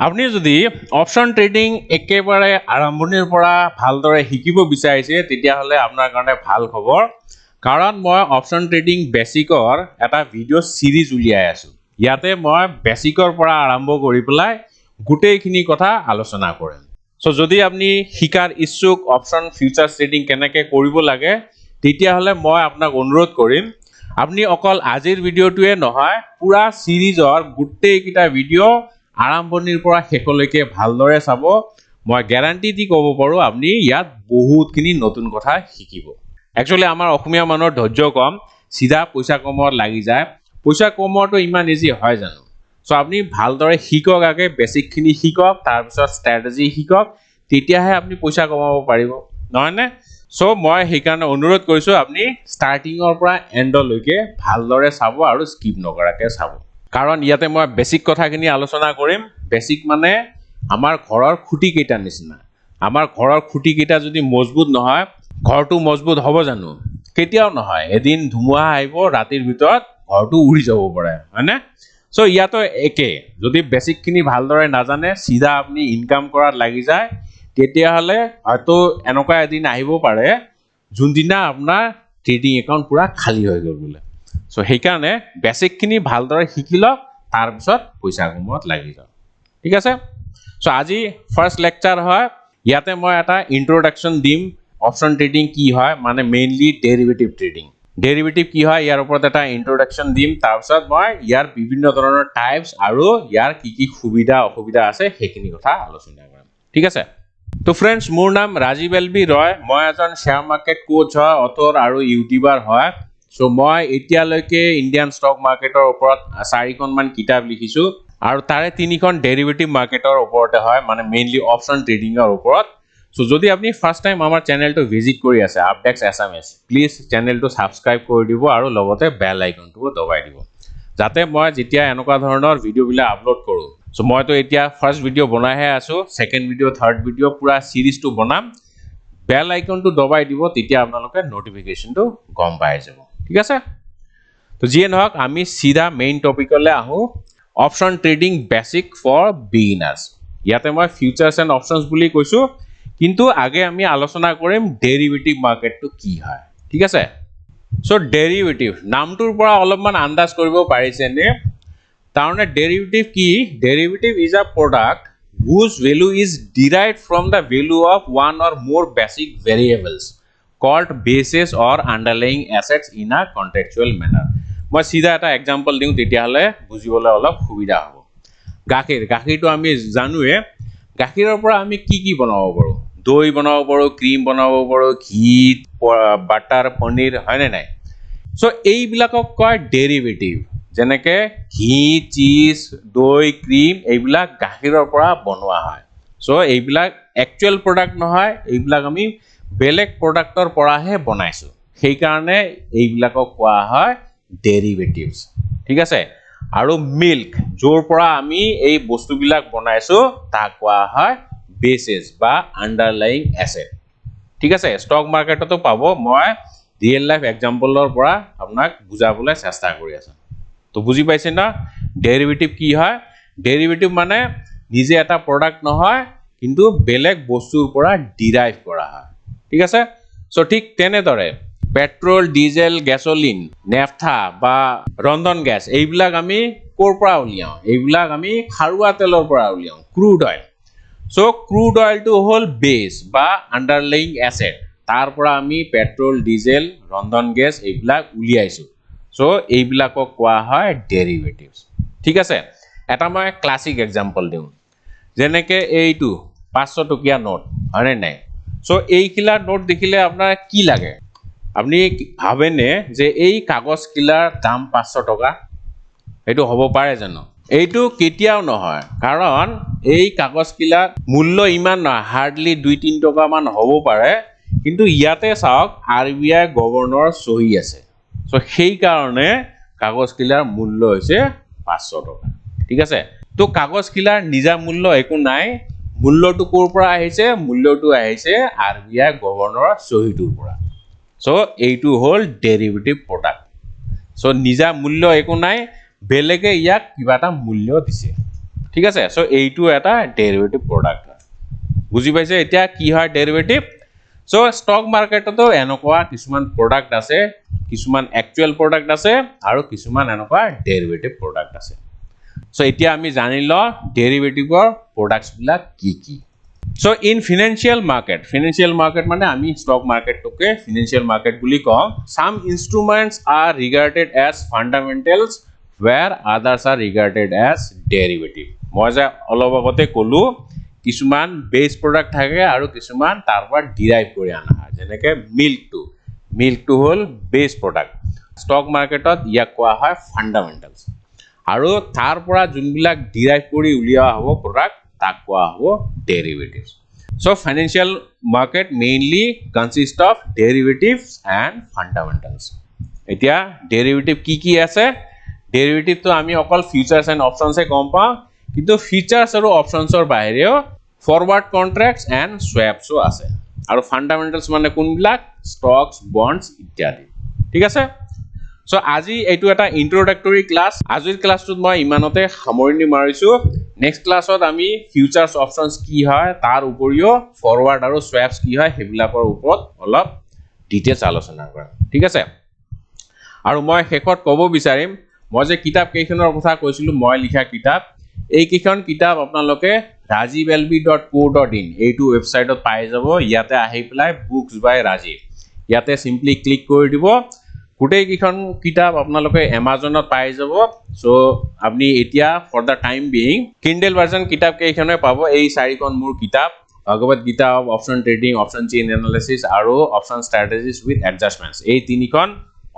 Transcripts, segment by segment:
আপুনি যদি option trading একেবাৰে আৰম্ভণিৰ পৰা ভালদৰে শিকিব বিচাৰিছে তেতিয়াহ'লে আপোনাৰ কাৰণে ভাল খবৰ কাৰণ মই অপশন ট্ৰেডিং বেসিকৰ এটা ভিডিও সিৰিজ উলিয়াই আছো ইয়াতে মই বেসিকৰ পৰা আৰম্ভ কৰি পেলাই গোটেইখিনি কথা আলোচনা কৰিম সো যদি আপুনি শিকাৰ ইচ্ছুক অপশন ফিউচাৰ ট্ৰেডিং কেনেকৈ কৰিব লাগে তেতিয়াহ'লে মই আপোনাক অনুৰোধ কৰিম আপুনি অকল আজিৰ ভিডিওটোৱে নহয় পুৰা সিৰিজৰ গোটেইকিটা ভিডিও আৰম্ভণিৰ পৰা শেষলৈকে ভালদৰে চাব মই গ্যাৰান্টি দি ক'ব পাৰো আপুনি ইয়াত বহুতখিনি নতুন কথা শিকিব একচুয়ালি আমাৰ অসমীয়া মানুহৰ ধৈৰ্য কম সিধা পইচা কমত লাগি যায় পইচা কমটো ইমান ইজি হয় জানো সো আপুনি ভালদৰে শিকক আগে বেসিকখিনি শিকক তাৰ পিছত স্ট্ৰ্যাটেজি শিকক তেতিয়াহে আপুনি পইচা কমাব পাৰিব নহয় নে সো মই সেইকাৰণে অনুৰোধ কৰিছো আপুনি ষ্টাৰ্টিংৰ পৰা এন্ডলৈকে ভালদৰে চাব আৰু স্কিপ নকৰাকে চাব কাৰণ ইয়াতে মই বেসিক কথাখিনি আলোচনা কৰিম বেসিক মানে আমাৰ ঘৰৰ খুঁটি কেইটা নিচিনা আমাৰ ঘৰৰ খুঁটি কেইটা যদি মজবুত নহয় ঘৰটো মজবুত হ'ব জানো কেতিয়াও নহয় এদিন ধুমুহা আহিব ৰাতিৰ ভিতৰত ঘৰটো উৰি যাব পাৰে হয়নে সো ইয়াতো একে যদি বেসিকখিনি ভালদৰে নাজানে সিধা আপুনি ইনকাম কৰাত লাগি যায় তেতিয়াহ'লে হয়তো এনেকুৱা এদিন আহিব পাৰে যোনদিনা আপোনাৰ ট্ৰেডিং একাউণ্ট পুৰা খালী হৈ গ'ল বোলে সো সেইকাৰণে বেসিকখিনি ভালদৰে শিকি লওক তাৰ পিছত পইচা কমোৱাত লাগি যাওক ঠিক আছে সো আজি ফাৰ্স্ট লেকচাৰ হয় ইয়াতে মই এটা ইন্ট্ৰোডাকশন দিম অপশন ট্ৰেডিং কি হয় মানে মেইনলি ডেৰিভেটিভ ট্ৰেডিং ডেৰিভেটিভ কি হয় ইয়াৰ ওপৰত এটা ইন্ট্ৰোডাকশন দিম তাৰ পিছত মই ইয়াৰ বিভিন্ন ধৰণৰ টাইপস আৰু ইয়াৰ কি সুবিধা অসুবিধা আছে সেইখিনি কথা আলোচনা কৰিম ঠিক আছে তো ফ্ৰেন্ডস মোৰ নাম ৰাজীৱ এলবি ৰয় মই এজন শেয়াৰ মাৰ্কেট কোচ হয় অথৰ আৰু ইউটিউবাৰ হয় সো মই এতিয়ালৈকে ইণ্ডিয়ান ষ্টক মাৰ্কেটৰ ওপৰত 4খন মান কিতাপ লিখিছো আৰু তাৰে 3খন ডেৰিভেটিভ মাৰ্কেটৰ ওপৰতে হয় মানে মেইনলি অপশন ট্ৰেডিংৰ ওপৰত সো যদি আপুনি ফাৰ্স্ট টাইম আমাৰ চেনেলটো ভিজিট কৰি আছে আপডেটস Assamese প্লিজ চেনেলটো সাবস্ক্ৰাইব কৰি দিব আৰু লগতে বেল আইকনটো দবাই দিব যাতে মই যেতিয়া এনেকুৱা ধৰণৰ ভিডিওবিলাক আপলোড কৰো সো মইতো এতিয়া ফাৰ্স্ট ভিডিও বনাইহে আছো সেকেন্ড ভিডিও থাৰ্ড ভিডিও পুৰা সিৰিজটো বনাম বেল আইকনটো দবাই দিব তেতিয়া আপোনালোকে নোটিফিকেশনটো গম পাই যাব ঠিক আছে তো যিয়ে নহওক আমি সিধা মেইন টপিকলৈ আহো অপশন ট্ৰেডিং বেসিক ফৰ বিগিনাৰ্স ইয়াতে মই ফিউচাৰ্স এন্ড অপশনস বুলি কৈছো কিন্তু আগে আমি আলোচনা কৰিম ডেৰিভেটিভ মাৰ্কেটটো কি হয় ঠিক আছে সো ডেৰিভেটিভ নামটোৰ পৰা অলপমান আন্দাজ কৰিব পাৰিছে নে তাৰনে ডেৰিভেটিভ কি derivative is a product whose value is derived from the value of one or more basic variables called bases or underlying assets in a contractual manner মই সিধা এটা एग्जांपल দিউ তেতিয়াহলে বুজিবলৈ অলপ সুবিধা হ'ব গাখীৰটো আমি জানোৱে গাখীৰৰ পৰা আমি কি বনাব পাৰো দৈ বনাব পাৰো ক্ৰীম বনাব পাৰো ঘি বাটাৰ পনীৰ হয়নে নাই সো এইবিলাকক কয় ডেৰিভেটিভ যেনেকে ঘি চিজ দৈ ক্ৰীম এইবিলাক গাখীৰৰ পৰা বনোৱা হয় সো এইবিলাক একচুয়াল প্ৰডাক্ট নহয় এইবিলাক আমি বেলেগ প্ৰডাক্টৰ পৰাহে বনাইছো সেই কাৰণে এইবিলাকক কোৱা হয় ডেৰিভেটিভস ঠিক আছে আৰু মিল্ক যোৰ পৰা আমি এই বস্তুবিলাক বনাইছো তাক কোৱা হয় বেসেস বা আন্ডাৰলাইং এসেট ঠিক আছে ষ্টক মাৰ্কেটতো পাব মই ৰিয়েল লাইফ एग्जांपलৰ পৰা আপোনাক বুজাবলৈ চেষ্টা কৰি আছো তো বুজি পাইছে না ডেৰিভেটিভ কি হয় ডেৰিভেটিভ মানে নিজে এটা প্ৰডাক্ট নহয় কিন্তু বেলেগ বস্তুৰ পৰা ডিৰাইভ কৰা হয় ঠিক আছে সো ঠিক তেনেদৰে পেট্ৰল ডিজেল গ্যাসোলিন নেফথা বা ৰন্ধন গ্যাস এইবিলাক আমি কৰ পৰা উলিয়াও এইবিলাক আমি খাৰুৱা তেলৰ পৰা উলিয়াও ক্ৰুড অইল সো ক্ৰুড অইলটো হল বেস বা আন্ডাৰলাইং এসেট তাৰ পৰা আমি পেট্ৰল ডিজেল ৰন্ধন গ্যাস এইবিলাক উলিয়াইছো সো এইবিলাকক কোৱা হয় ডেৰিভেটিভস ঠিক আছে এটা মই ক্লাসিক एग्जांपल দিউ যেনেকে এইটো 500 টকীয়া নোট হয়নে নাই সো এইখিলা নোট দেখিলে আপোনাৰ কি লাগে আপনি ভাবেনে যে এই কাগজ কিলাৰ দাম 500 টকা এটো হ'ব পাৰে জানো এইটো কেতিয়াও নহয় কাৰণ এই কাগজ কিলাৰ মূল্য ইমান না হাৰ্ডলি 2-3 টকা মান হ'ব পাৰে কিন্তু ইয়াতে চাওক আৰবিআই গভৰ্ণৰ সহি আছে সো সেই কাৰণে কাগজ কিলাৰ মূল্য হৈছে 500 টকা ঠিক আছে তো কাগজ কিলাৰ নিজা মূল্য একো নাই মূল্যটো কৰ পৰা আহিছে মূল্যটো আহিছে আৰবিআই গভৰ্ণৰ সহিটোৰ পৰা সো এইটো হল ডেৰিভেটিভ প্ৰডাক্ট সো নিজা মূল্য একো নাই বেলেগে ইয়াক কিবা এটা মূল্য দিছে ঠিক আছে সো এইটো এটা ডেৰিভেটিভ প্ৰডাক্ট বুজি পাইছে এতিয়া কি হয় ডেৰিভেটিভ সো ষ্টক মাৰ্কেটতো এনেকুৱা কিছুমান প্ৰডাক্ট আছে কিছুমান একচুয়াল প্ৰডাক্ট আছে আৰু কিছুমান এনেকুৱা ডেৰিভেটিভ প্ৰডাক্ট আছে সো এতিয়া আমি জানিল ডেৰিভেটিভৰ প্ৰডাক্টস বিলাক কি কি So in financial market মানে আমি stock market toke financial market বুলি কওঁ some instruments are regarded as fundamentals where others are regarded as derivative মই যে অলপ আগতে কলো কিছুমান বেস প্ৰডাক্ট থাকে আৰু কিছুমান তাৰপৰা ডিৰাইভ কৰি আনা হয় যেনেকৈ মিল্ক টু হল বেস প্ৰডাক্ট stock marketত ইয়াক কোৱা হয় fundamentals আৰু তাৰপৰা যোনবিলাক ডিৰাইভ কৰি উলিওৱা হ'ব প্ৰডাক্ট তাক কোৱা হ'ব derivatives so financial market mainly consists of derivatives and fundamentals এতিয়া ডেৰিভেটিভ কি আছে ডেৰিভেটিভ তো আমি অকল ফিউচাৰ্স এন্ড অপশনস এ গম পাওঁ কিন্তু ফিউচাৰ্স আৰু অপশনসৰ বাহিৰেও ফৰৱাৰ্ড কন্ট্ৰাক্টস এন্ড স্ৱাপসও আছে আৰু ফান্ডামেন্টালস মানে কোনবিলাক ষ্টকস বন্ডস ইত্যাদি ঠিক আছে So আজি এইটো এটা ইন্ট্ৰোডাক্টৰি ক্লাস আজিৰ ক্লাসটোত মই ইমানতে সামৰণি মাৰিছো নেক্সট ক্লাসত আমি ফিউচাৰ্স অপশনস কি হয় তাৰ উপৰিও ফৰৱাৰ্ড আৰু স্ৱাপস কি হয় হেবিলাকৰ ওপৰত অলপ ডিটেইলছ আলোচনা কৰিম ঠিক আছে আৰু মই শেষত ক'ব বিচাৰিম মই যে কিতাপ কেইখনৰ কথা কৈছিলো মই লিখা কিতাপ এই কেইখন কিতাপ আপোনালোকে rajiv.lb.co.in এইটো ওয়েবসাইটত পাই যাব ইয়াতে আহি পেলাই বুকস বাই ৰাজীৱ ইয়াতে সিম্পলি ক্লিক কৰি দিব গোটেই কিখন কিতাপ আপোনালোকে Amazonত পাই যাব সো আপুনি এতিয়া for the time being Kindle version কিতাপ কেইখনে পাব এই চাৰিখন মোৰ কিতাপ Bhagavad Gita of option trading option chain analysis আৰু অপশন ষ্ট্ৰেটেজিজ উইথ এডজাস্টমেন্টস এই তিনিখন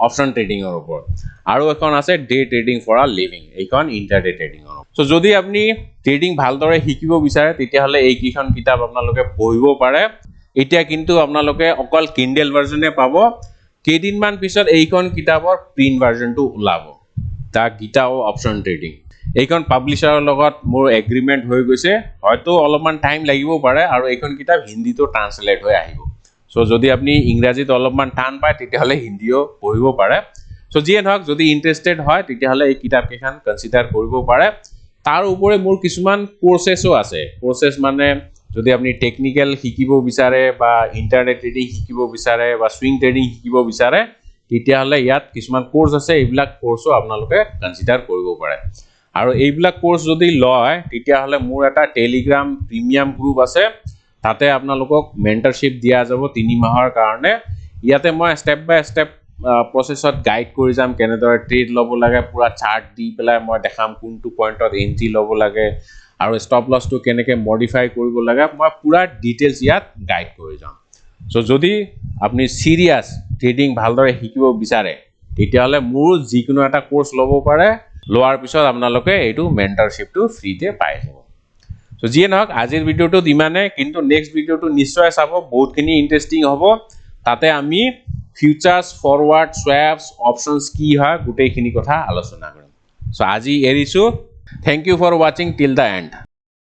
অপশন ট্ৰেডিং এৰ ওপৰত আৰু এখন আছে day trading for a living এইখন ইন্টাৰডে ট্ৰেডিং এৰ সো যদি আপুনি ট্ৰেডিং ভালদৰে শিকিব বিচাৰে তেতিয়া হলে এই কিখন কিতাপ আপোনালোকে পঢ়িব পাৰে এতিয়া কিন্তু আপোনালোকে অকল Kindle ভাৰ্জনে পাব কেইদিনমান পিছত এইখন কিতাপৰ প্ৰিন্ট ভাৰ্জনটো ওলাব তা গীতা অফ অপশন ট্ৰেডিং এইখন পাবলিশাৰৰ লগত মোৰ এগ্ৰিমেন্ট হৈ গৈছে হয়তো অলপমান টাইম লাগিব পাৰে আৰু এইখন কিতাপ হিন্দীটো ট্ৰান্সলেট হৈ আহিব সো যদি আপুনি ইংৰাজীত অলপমান টান পায় তেতিয়া হলে হিন্দীও পঢ়িব পাৰে সো যিয়ে নহওক যদি ইন্টাৰেস্টেড হয় তেতিয়া হলে এই কিতাপ কেইখন কনসিডাৰ কৰিব পাৰে তাৰ উপৰে মোৰ কিছুমান কোৰ্সেসও আছে কোৰ্সেস মানে যদি আপনি টেকনিক্যাল শিকিব বিচাৰে বা ইন্টাৰনেট ট্ৰেডিং শিকিব বিচাৰে বা সুইং ট্ৰেডিং শিকিব বিচাৰে তেতিয়া হলে ইয়াত কিছুমান কোৰ্স আছে এইবিলাক কোৰ্সও আপোনালোকে কনসিডাৰ কৰিব পাৰে আৰু এইবিলাক কোৰ্স যদি লয় তেতিয়া হলে মোৰ এটা টেলিগ্ৰাম প্ৰিমিয়াম গ্ৰুপ আছে তাতে আপোনালোকক মেন্টৰশিপ দিয়া যাব 3 মাহৰ কাৰণে ইয়াতে মই স্টেপ বাই স্টেপ প্ৰসেছত গাইড কৰি যাম কেনেদৰে ট্ৰেড লব লাগে পুৰা চাৰ্ট দি পেলাই মই দেখাম কোনটো পইণ্টত এন্ট্ৰি লব লাগে আৰু স্টপ লস টু কেনেকে মডিফাই কৰিব লাগে মই পুৰা ডিটেইলছ ইয়াত গাইড কৰি যাম সো যদি আপুনি সিৰিয়াস ট্ৰেডিং ভালদৰে শিকিব বিচাৰে তেতিয়া হলে মোৰ যিকোনো এটা কোৰ্স লব পাৰে লোৱাৰ পিছত আপোনালোকে এইটো মেন্টৰশিপটো ফ্ৰীতে পাই যাব সো যিয়ে নহওক আজিৰ ভিডিওটো ইমানে কিন্তু নেক্সট ভিডিওটো নিশ্চয় চাব বহুতখিনি ইন্টাৰেষ্টিং হ'ব তাতে আমি ফিউচাৰ্স ফৰৱাৰ্ড স্ৱাপস অপশনস কি হয় গোটেইখিনি কথা আলোচনা কৰিম সো আজি এৰিছো Thank you for watching till the end.